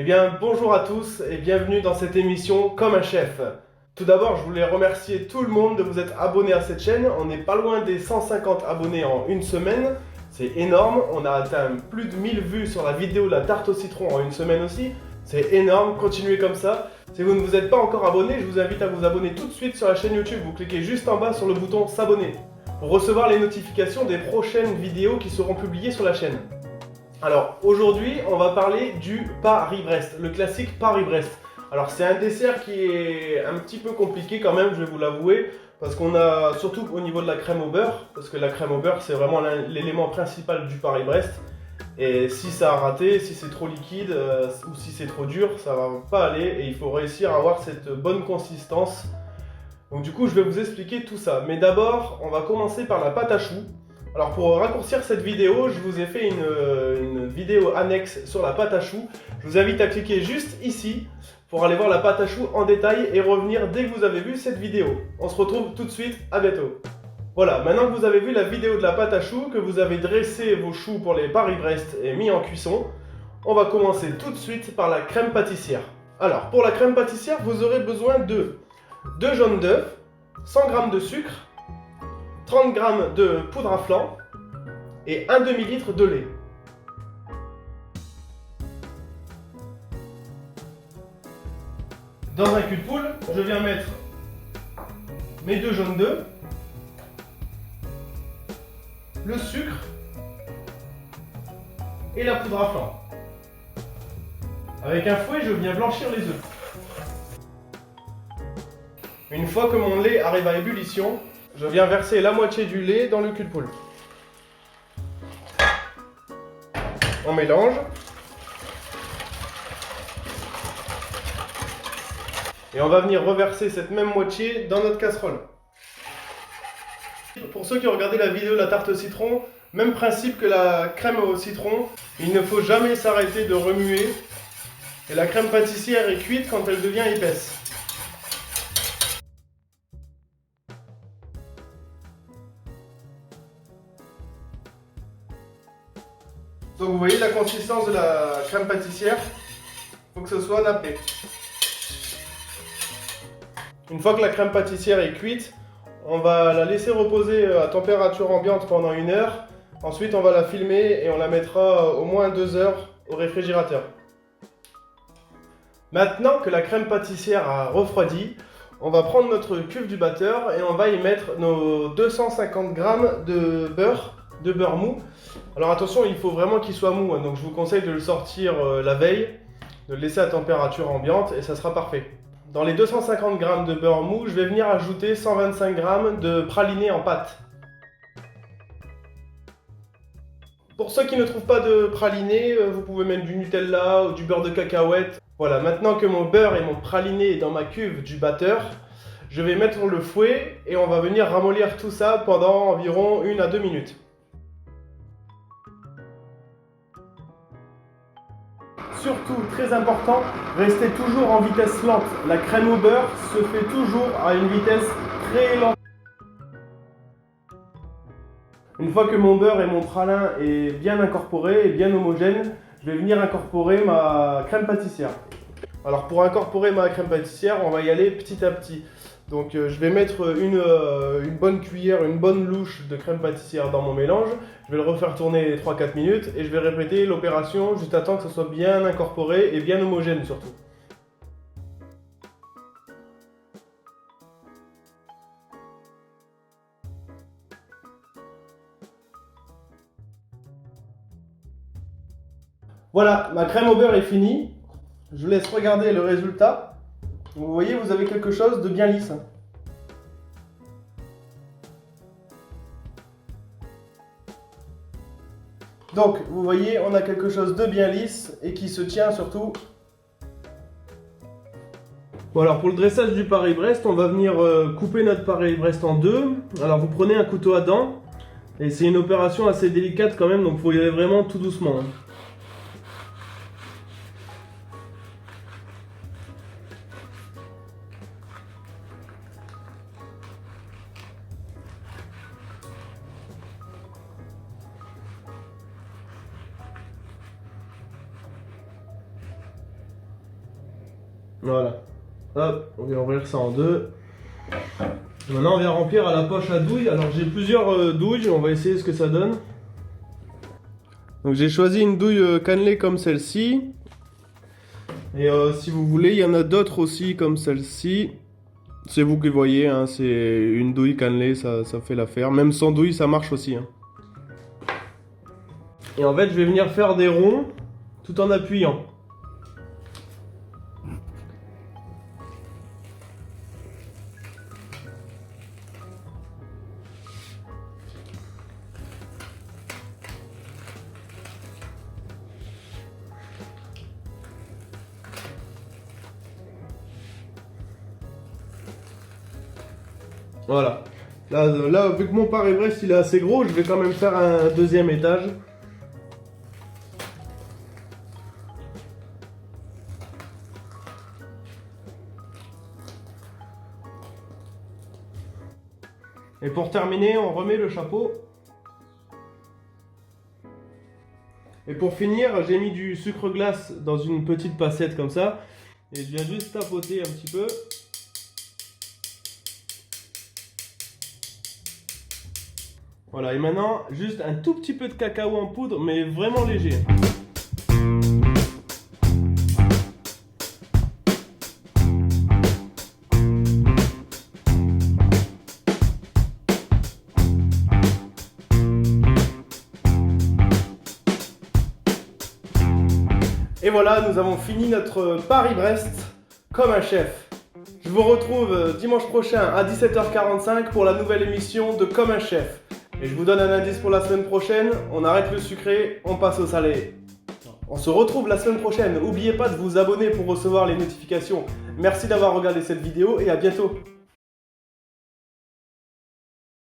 bien, bonjour à tous et bienvenue dans cette émission Comme un chef. Tout d'abord, je voulais remercier tout le monde de vous être abonné à cette chaîne. On n'est pas loin des 150 abonnés en une semaine. C'est énorme. On a atteint plus de 1000 vues sur la vidéo de la tarte au citron en une semaine aussi. C'est énorme, continuez comme ça. Si vous ne vous êtes pas encore abonné, je vous invite à vous abonner tout de suite sur la chaîne YouTube. Vous cliquez juste en bas sur le bouton s'abonner pour recevoir les notifications des prochaines vidéos qui seront publiées sur la chaîne. Alors aujourd'hui, on va parler du Paris-Brest, le classique Paris-Brest. Alors c'est un dessert qui est un petit peu compliqué quand même, je vais vous l'avouer, parce qu'on a surtout au niveau de la crème au beurre, parce que la crème au beurre c'est vraiment l'élément principal du Paris-Brest. Et si ça a raté, si c'est trop liquide ou si c'est trop dur, ça va pas aller et il faut réussir à avoir cette bonne consistance. Donc du coup, je vais vous expliquer tout ça. Mais d'abord, on va commencer par la pâte à choux. Alors pour raccourcir cette vidéo, je vous ai fait une vidéo annexe sur la pâte à choux. Je vous invite à cliquer juste ici pour aller voir la pâte à choux en détail et revenir dès que vous avez vu cette vidéo. On se retrouve tout de suite, à bientôt. Voilà, maintenant que vous avez vu la vidéo de la pâte à choux, que vous avez dressé vos choux pour les Paris-Brest et mis en cuisson, on va commencer tout de suite par la crème pâtissière. Alors pour la crème pâtissière, vous aurez besoin de 2 jaunes d'œufs, 100 g de sucre, 30 g de poudre à flan et un demi-litre de lait. Dans un cul de poule, je viens mettre mes 2 jaunes d'œufs, le sucre et la poudre à flan. Avec un fouet, je viens blanchir les œufs. Une fois que mon lait arrive à ébullition, je viens verser la moitié du lait dans le cul de poule. On mélange. Et on va venir reverser cette même moitié dans notre casserole. Pour ceux qui ont regardé la vidéo de la tarte au citron, même principe que la crème au citron, il ne faut jamais s'arrêter de remuer. Et la crème pâtissière est cuite quand elle devient épaisse. Donc vous voyez la consistance de la crème pâtissière, il faut que ce soit nappé. Une fois que la crème pâtissière est cuite, on va la laisser reposer à température ambiante pendant 1 heure. Ensuite on va la filmer et on la mettra au moins 2 heures au réfrigérateur. Maintenant que la crème pâtissière a refroidi, on va prendre notre cuve du batteur et on va y mettre nos 250 g de beurre mou. Alors attention, il faut vraiment qu'il soit mou, donc je vous conseille de le sortir la veille, de le laisser à température ambiante et ça sera parfait. Dans les 250 g de beurre mou, je vais venir ajouter 125 g de praliné en pâte. Pour ceux qui ne trouvent pas de praliné, vous pouvez mettre du Nutella ou du beurre de cacahuète. Voilà, maintenant que mon beurre et mon praliné est dans ma cuve du batteur, je vais mettre le fouet et on va venir ramollir tout ça pendant environ 1 à 2 minutes. Surtout, très important, restez toujours en vitesse lente. La crème au beurre se fait toujours à une vitesse très lente. Une fois que mon beurre et mon pralin est bien incorporé et bien homogène, je vais venir incorporer ma crème pâtissière. Alors pour incorporer ma crème pâtissière, on va y aller petit à petit. Donc je vais mettre une bonne cuillère, une bonne louche de crème pâtissière dans mon mélange. Je vais le refaire tourner 3-4 minutes et je vais répéter l'opération jusqu'à temps que ce soit bien incorporé et bien homogène surtout. Voilà, ma crème au beurre est finie. Je vous laisse regarder le résultat. Vous voyez, vous avez quelque chose de bien lisse. Donc, vous voyez, on a quelque chose de bien lisse et qui se tient surtout. Bon, alors pour le dressage du Paris-Brest, on va venir couper notre Paris-Brest en deux. Alors vous prenez un couteau à dents et c'est une opération assez délicate quand même, donc il faut y aller vraiment tout doucement. Voilà. Hop, on vient ouvrir ça en deux. Maintenant on vient remplir à la poche à douille. Alors j'ai plusieurs douilles, on va essayer ce que ça donne. Donc j'ai choisi une douille cannelée comme celle-ci. Et si vous voulez, il y en a d'autres aussi comme celle-ci. C'est vous qui voyez, hein, c'est une douille cannelée, ça fait l'affaire. Même sans douille, ça marche aussi. Hein. Et en fait, je vais venir faire des ronds tout en appuyant. Voilà. Là, vu que mon Paris-Brest il est assez gros, je vais quand même faire un deuxième étage. Et pour terminer, on remet le chapeau. Et pour finir, j'ai mis du sucre glace dans une petite passette comme ça. Et je viens juste tapoter un petit peu. Voilà, et maintenant, juste un tout petit peu de cacao en poudre, mais vraiment léger. Et voilà, nous avons fini notre Paris-Brest comme un chef. Je vous retrouve dimanche prochain à 17h45 pour la nouvelle émission de Comme un chef. Et je vous donne un indice pour la semaine prochaine, on arrête le sucré, on passe au salé. On se retrouve la semaine prochaine, n'oubliez pas de vous abonner pour recevoir les notifications. Merci d'avoir regardé cette vidéo et à bientôt.